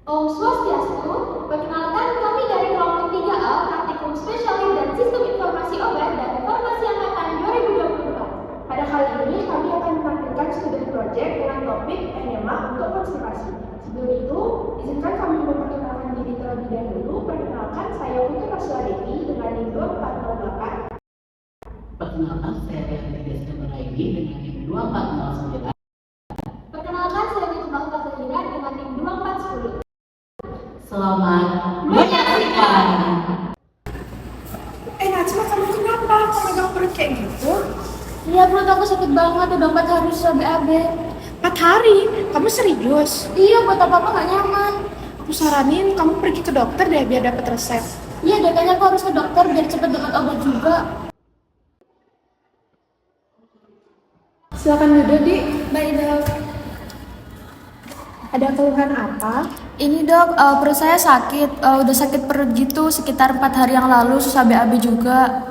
Om Swastiastu, perkenalkan kami dari kelompok 3A, Praktikum Spesialis dan Sistem Informasi Obat dari Farmasi Angkatan 2024. Pada kali ini kami akan menampilkan studi project dengan topik enema untuk konstipasi. Sebelum itu, izinkan kami memperkenalkan diri terlebih dahulu. Perkenalkan, saya Putri Rasula Devi dengan NIM 2408. Perkenalkan, saya Rehan Raini dengan NIM 2409. Perkenalkan, saya Misbah Fazlina dengan NIM 2410. Selamat menyaksikan. Najma, kamu kenapa? Kok megang perut kayak gitu? Iya, perut aku sakit banget, udah 4 hari susah BAB. 4 hari? Kamu serius? Iya, buat apa-apa gak nyaman. Aku saranin kamu pergi ke dokter deh biar dapat resep. Iya, deh kayaknya aku harus ke dokter biar cepet dapat obat juga. Silakan duduk, Di. Baik, Dok. Ada keluhan apa? Ini, Dok, perut saya sakit. Udah sakit perut gitu sekitar 4 hari yang lalu, susah BAB juga.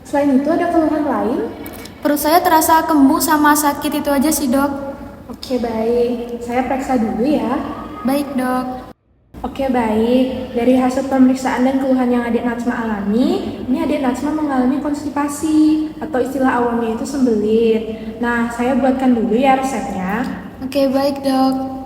Selain itu ada keluhan lain? Perut saya terasa kembung sama sakit, itu aja sih, Dok. Oke, baik. Saya periksa dulu ya. Baik, Dok. Oke, baik. Dari hasil pemeriksaan dan keluhan yang adik Najma alami, ini adik Najma mengalami konstipasi atau istilah awamnya itu sembelit. Nah, saya buatkan dulu ya resepnya. Oke, baik, Dok.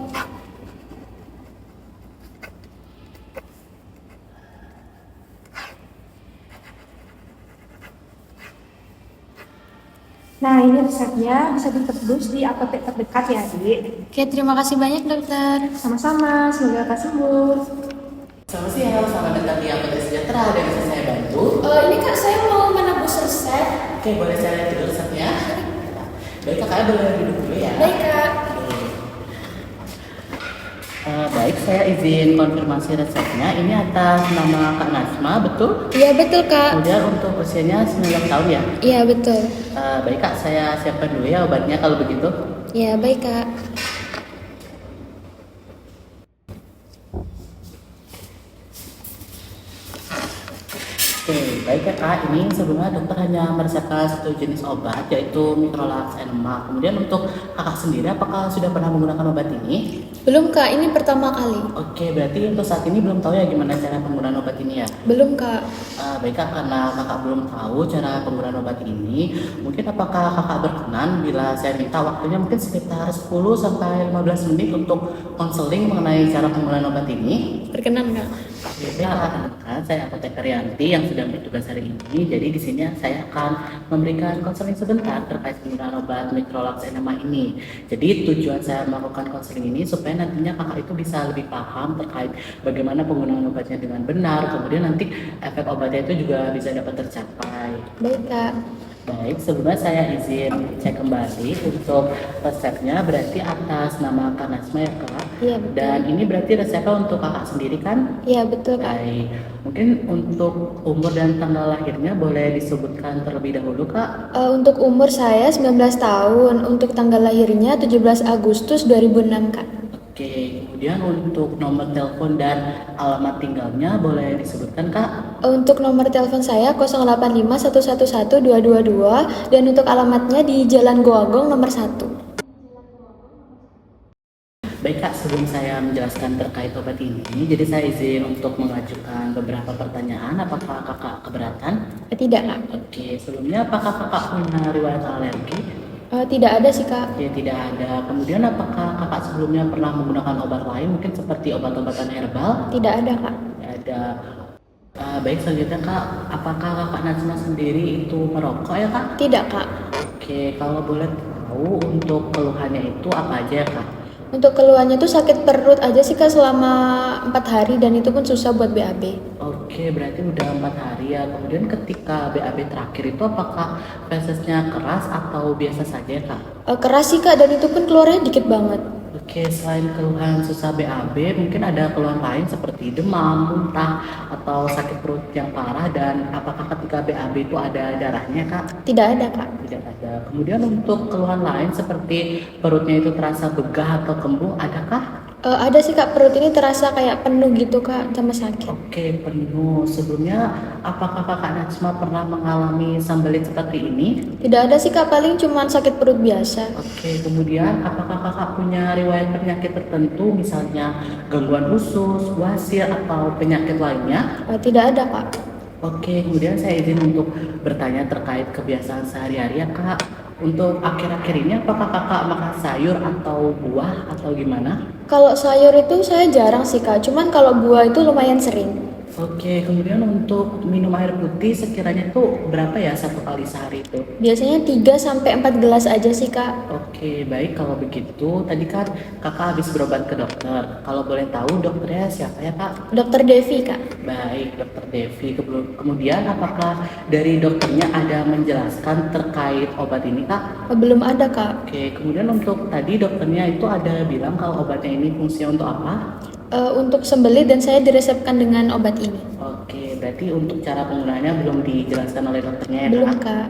Nah, ini resepnya bisa ditebus di apotek terdekat ya, Dik. Oke, terima kasih banyak, Dokter. Sama-sama, semoga Kak sembuh. Selamat siang, selamat datang di Apotek Sejahtera. Ada yang bisa saya bantu? Ini Kak, saya mau menebus resep. Oke, boleh saya lihat dulu resepnya? Baik, kakaknya boleh duduk dulu ya. Baik, Kak. Baik, saya izin konfirmasi resepnya. Ini atas nama Kak Najma, betul? Iya, betul, Kak. Kemudian untuk usianya 9 tahun ya? Iya, betul. Baik Kak, saya siapkan dulu ya obatnya kalau begitu. Iya, baik, Kak. Oke, baik ya Kak. Ini sebelumnya dokter hanya meresepkan satu jenis obat yaitu Microlax Enema. Kemudian untuk Kakak sendiri apakah sudah pernah menggunakan obat ini? Belum, Kak. Ini pertama kali. Oke, berarti untuk saat ini belum tahu ya gimana cara penggunaan obat ini ya? Belum, Kak. Baik Kak, karena Kakak belum tahu cara penggunaan obat ini, mungkin apakah Kakak berkenan bila saya minta waktunya mungkin sekitar 10 sampai 15 menit untuk konseling mengenai cara penggunaan obat ini? Berkenan, Kak? Jadi saya apoteker Yanti yang sedang bertugas hari ini. Jadi di sini saya akan memberikan konseling sebentar terkait penggunaan obat Microlax Enema ini. Jadi tujuan saya melakukan konseling ini supaya nantinya kakak itu bisa lebih paham terkait bagaimana penggunaan obatnya dengan benar. Kemudian nanti efek obatnya itu juga bisa dapat tercapai. Baik, Kak. Baik, sebelumnya saya izin cek kembali untuk resepnya berarti atas nama Kak Najma ya Kak? Iya, betul. Dan ini berarti resepnya untuk kakak sendiri kan? Iya, betul, Kak. Baik, mungkin untuk umur dan tanggal lahirnya boleh disebutkan terlebih dahulu Kak? Untuk umur saya 19 tahun, untuk tanggal lahirnya 17 Agustus 2006, Kak. Oke, kemudian untuk nomor telepon dan alamat tinggalnya boleh disebutkan Kak? Untuk nomor telepon saya 0851111222 dan untuk alamatnya di Jalan Goagong nomor 1. Baik Kak, sebelum saya menjelaskan terkait obat ini, jadi saya izin untuk mengajukan beberapa pertanyaan. Apakah kakak keberatan? Tidak, Kak. Oke, sebelumnya apakah kakak punya riwayat alergi? Tidak ada sih, Kak. Oke, tidak ada. Kemudian apakah kakak sebelumnya pernah menggunakan obat lain, mungkin seperti obat-obatan herbal? Tidak ada, Kak. Tidak ada. Baik, selanjutnya Kak, apakah kakak Najma sendiri itu merokok ya Kak? Tidak, Kak. Oke, kalau boleh tahu untuk keluhannya itu apa aja ya Kak? Untuk keluhannya tuh sakit perut aja sih, Kak, selama 4 hari dan itu pun susah buat BAB. Oke, berarti udah 4 hari ya. Kemudian ketika BAB terakhir itu apakah fesesnya keras atau biasa saja ya Kak? Keras sih, Kak, dan itu pun keluarnya dikit banget. Oke, selain keluhan susah BAB, mungkin ada keluhan lain seperti demam, muntah, atau sakit perut yang parah. Dan apakah ketika BAB itu ada darahnya Kak? Tidak ada, Kak. Tidak ada. Kemudian untuk keluhan lain seperti perutnya itu terasa begah atau kembung, adakah? Ada sih kak, perut ini terasa kayak penuh gitu kak, sama sakit. Oke, penuh. Sebelumnya, apakah kakak Najma pernah mengalami sembelit seperti ini? Tidak ada sih kak, paling cuma sakit perut biasa. Oke, kemudian apakah kakak punya riwayat penyakit tertentu, misalnya gangguan usus, wasir, atau penyakit lainnya? Tidak ada kak. Oke, kemudian saya izin untuk bertanya terkait kebiasaan sehari-hari ya kak. Untuk akhir-akhir ini apakah kakak makan sayur atau buah atau gimana? Kalau sayur itu saya jarang sih kak, cuman kalau buah itu lumayan sering. Oke, kemudian untuk minum air putih sekiranya itu berapa ya satu kali sehari itu? Biasanya 3 sampai 4 gelas aja sih kak. Oke, baik kalau begitu. Tadi kan kakak habis berobat ke dokter. Kalau boleh tahu dokternya siapa ya kak? Dokter Devi kak. Baik, dokter Devi. Kemudian apakah dari dokternya ada menjelaskan terkait obat ini kak? Belum ada kak. Oke, kemudian untuk tadi dokternya itu ada bilang kalau obatnya ini fungsinya untuk apa? Untuk sembelit dan saya diresepkan dengan obat ini. Oke, berarti untuk cara penggunaannya belum dijelaskan oleh dokternya ya Belum kak? kak.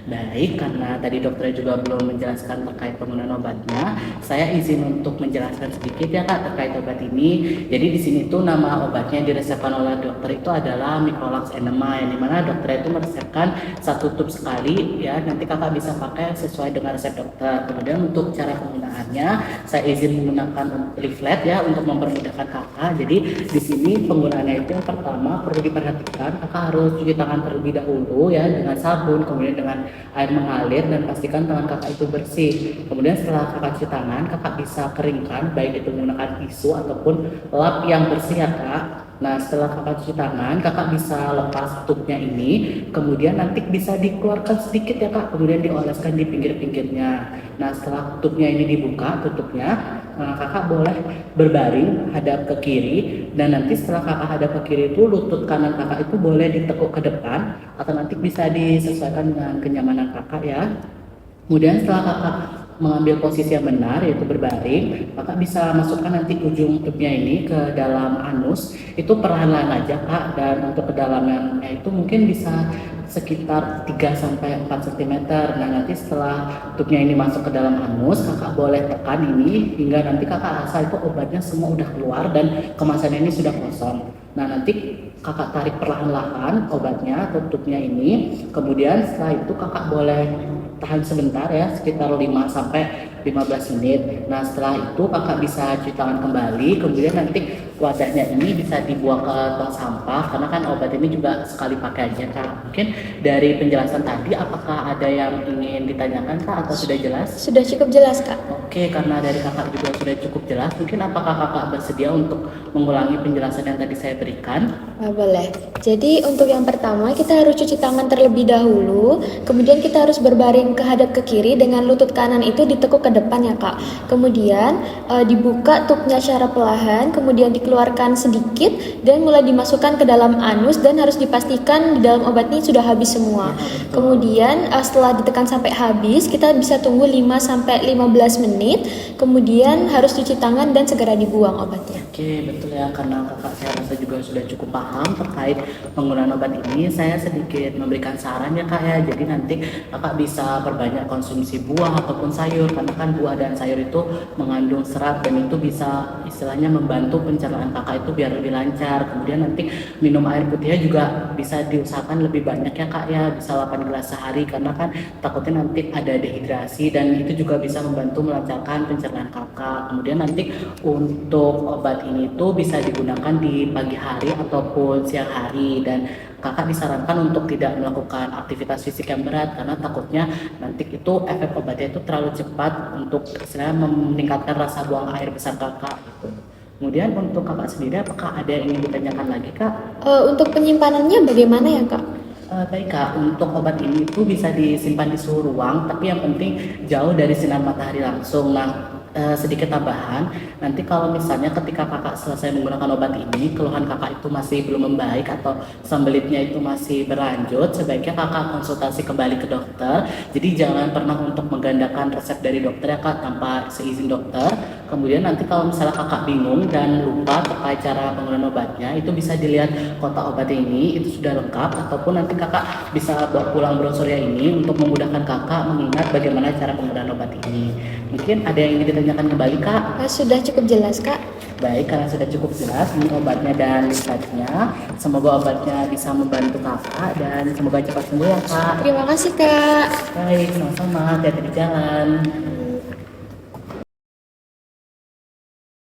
Baik, karena tadi dokter juga belum menjelaskan terkait penggunaan obatnya, saya izin untuk menjelaskan sedikit ya kak terkait obat ini. Jadi di sini tuh nama obatnya yang diresepkan oleh dokter itu adalah Microlax Enema, yang dimana dokter itu meresepkan 1 tub sekali ya. Nanti kakak bisa pakai sesuai dengan resep dokter. Kemudian untuk cara penggunaannya, saya izin menggunakan leaflet ya untuk mempermudahkan kakak. Jadi di sini penggunaannya itu yang pertama perlu diperhatikan, kakak harus cuci tangan terlebih dahulu ya dengan sabun, kemudian dengan air mengalir, dan pastikan tangan kakak itu bersih. Kemudian setelah kakak cuci tangan, kakak bisa keringkan baik itu menggunakan tisu ataupun lap yang bersih ya kak. Nah setelah kakak cuci tangan, kakak bisa lepas tubnya ini, kemudian nanti bisa dikeluarkan sedikit ya kak, kemudian dioleskan di pinggir-pinggirnya. Nah setelah tubnya ini dibuka tutupnya, kakak boleh berbaring hadap ke kiri, dan nanti setelah kakak hadap ke kiri itu lutut kanan kakak itu boleh ditekuk ke depan, atau nanti bisa disesuaikan dengan kenyamanan kakak ya. Kemudian setelah kakak mengambil posisi yang benar yaitu berbaring, kakak bisa masukkan nanti ujung tubnya ini ke dalam anus. Itu perlahan-lahan aja kak, dan untuk kedalamannya itu mungkin bisa sekitar 3-4 cm. Nah nanti setelah tubnya ini masuk ke dalam anus, kakak boleh tekan ini hingga nanti kakak rasa itu obatnya semua udah keluar dan kemasannya ini sudah kosong. Nah nanti kakak tarik perlahan-lahan obatnya atau tubnya ini, kemudian setelah itu kakak boleh tahan sebentar ya, sekitar 5-15 menit. Nah setelah itu kakak bisa cuci tangan kembali, kemudian nanti wadahnya ini bisa dibuang ke tong sampah, karena kan obat ini juga sekali pakai aja kak. Mungkin dari penjelasan tadi apakah ada yang ingin ditanyakan kak atau sudah jelas? Sudah cukup jelas kak. Oke, karena dari kakak juga sudah cukup jelas, mungkin apakah kakak bersedia untuk mengulangi penjelasan yang tadi saya berikan? Boleh. Jadi untuk yang pertama kita harus cuci tangan terlebih dahulu, kemudian kita harus berbaring ke hadap ke kiri dengan lutut kanan itu ditekuk ke depan ya kak. Kemudian dibuka tubnya secara perlahan, kemudian dikeluarkan sedikit dan mulai dimasukkan ke dalam anus, dan harus dipastikan di dalam obat ini sudah habis semua. Kemudian setelah ditekan sampai habis, kita bisa tunggu 5-15 menit, kemudian harus cuci tangan dan segera dibuang obatnya. Oke, betul ya, karena kakak saya rasa juga sudah cukup paham terkait penggunaan obat ini. Saya sedikit memberikan saran ya kak ya, jadi nanti kakak bisa perbanyak konsumsi buah ataupun sayur, karena kan buah dan sayur itu mengandung serat dan itu bisa istilahnya membantu pencernaan kakak itu biar lebih lancar. Kemudian nanti minum air putihnya juga bisa diusahakan lebih banyak ya kak ya, bisa 8 gelas sehari, karena kan takutnya nanti ada dehidrasi dan itu juga bisa membantu melancarkan pencernaan kakak. Kemudian nanti untuk obat ini tuh bisa digunakan di pagi hari ataupun siang hari, dan kakak disarankan untuk tidak melakukan aktivitas fisik yang berat, karena takutnya nanti itu efek obatnya itu terlalu cepat untuk istilahnya meningkatkan rasa buang air besar kakak gitu. Kemudian untuk kakak sendiri apakah ada yang ingin ditanyakan lagi kak? Untuk penyimpanannya bagaimana ya kak? Baik kak, untuk obat ini itu bisa disimpan di suhu ruang, tapi yang penting jauh dari sinar matahari langsung. Nah sedikit tambahan, nanti kalau misalnya ketika kakak selesai menggunakan obat ini, keluhan kakak itu masih belum membaik atau sembelitnya itu masih berlanjut, sebaiknya kakak konsultasi kembali ke dokter. Jadi jangan pernah untuk menggandakan resep dari dokter ya kak tanpa seizin dokter. Kemudian nanti kalau misalnya kakak bingung dan lupa terkait cara penggunaan obatnya, itu bisa dilihat kotak obat ini itu sudah lengkap, ataupun nanti kakak bisa bawa pulang brosurnya ini untuk memudahkan kakak mengingat bagaimana cara penggunaan obat ini. Mungkin ada yang ingin ditanyakan kembali Kak? Sudah cukup jelas Kak. Baik, karena sudah cukup jelas ini obatnya dan listanya. Semoga obatnya bisa membantu kakak dan semoga cepat sembuh ya Kak. Terima kasih Kak. Baik, sama-sama. Hati-hati di jalan.